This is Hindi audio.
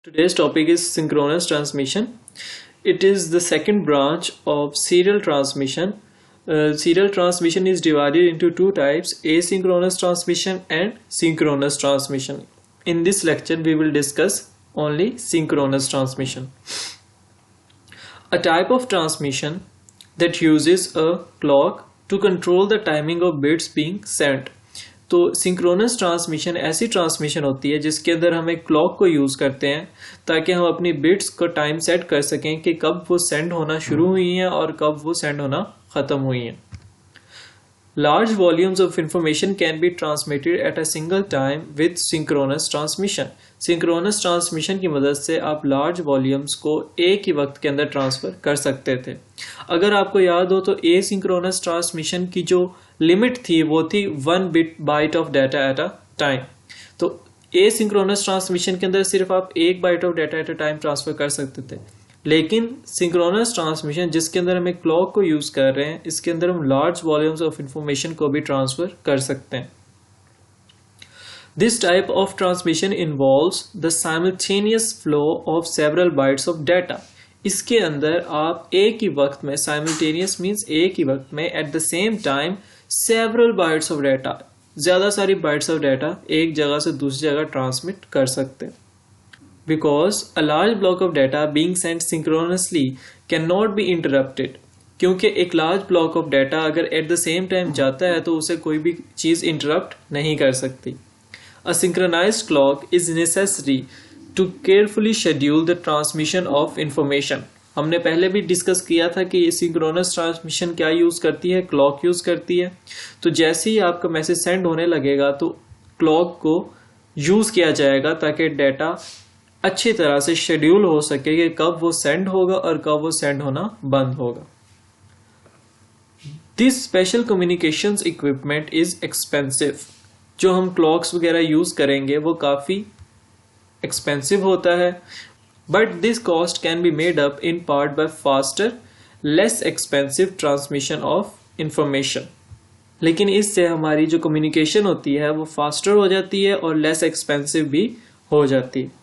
Today's topic is synchronous transmission. It is the second branch of serial transmission. Serial transmission is divided into two types, asynchronous transmission and synchronous transmission. In this lecture, we will discuss only synchronous transmission. A type of transmission that uses a clock to control the timing of bits being sent. तो सिंक्रोनस ट्रांसमिशन ऐसी ट्रांसमिशन होती है जिसके अंदर हम एक क्लॉक को यूज़ करते हैं ताकि हम अपनी बिट्स को टाइम सेट कर सकें कि कब वो सेंड होना शुरू हुई हैं और कब वो सेंड होना ख़त्म हुई हैं. Large volumes of information can be transmitted at a single time with synchronous transmission. Synchronous transmission की मदद से आप large volumes को एक ही वक्त के अंदर ट्रांसफ़र कर सकते थे. अगर आपको याद हो तो asynchronous transmission की जो लिमिट थी वो थी 1 byte of data at a time. तो asynchronous transmission के अंदर सिर्फ आप 1 byte of data at a time transfer कर सकते थे. लेकिन सिंक्रोनस ट्रांसमिशन जिसके अंदर हम एक क्लॉक को यूज़ कर रहे हैं, इसके अंदर हम लार्ज वॉल्यूम्स ऑफ इंफॉर्मेशन को भी ट्रांसफ़र कर सकते हैं. This type of transmission involves the simultaneous flow of several bytes of data. इसके अंदर आप एक ही वक्त में, साइमल्टेनियस मीन्स एक ही वक्त में, at the same time several bytes of data, ज़्यादा सारी बाइट्स ऑफ डाटा एक जगह से दूसरी जगह ट्रांसमिट कर सकते हैं. Because a large block of data being sent synchronously cannot be interrupted. क्योंकि एक large block of data अगर at the same time जाता है तो उसे कोई भी चीज़ interrupt नहीं कर सकती. A synchronized clock is necessary to carefully schedule the transmission of information. हमने पहले भी डिस्कस किया था कि सिंक्रोनस ट्रांसमिशन क्या यूज़ करती है, क्लॉक यूज़ करती है. तो जैसे ही आपका मैसेज सेंड होने लगेगा तो क्लॉक को यूज़ किया जाएगा ताकि डाटा अच्छी तरह से शेड्यूल हो सके कि कब वो सेंड होगा और कब वो सेंड होना बंद होगा. This special communications equipment is expensive. जो हम क्लॉक्स वगैरह यूज करेंगे वो काफी एक्सपेंसिव होता है, but this cost can be made up in part by faster less expensive transmission of information. लेकिन इससे हमारी जो कम्युनिकेशन होती है वो फास्टर हो जाती है और लेस एक्सपेंसिव भी हो जाती है.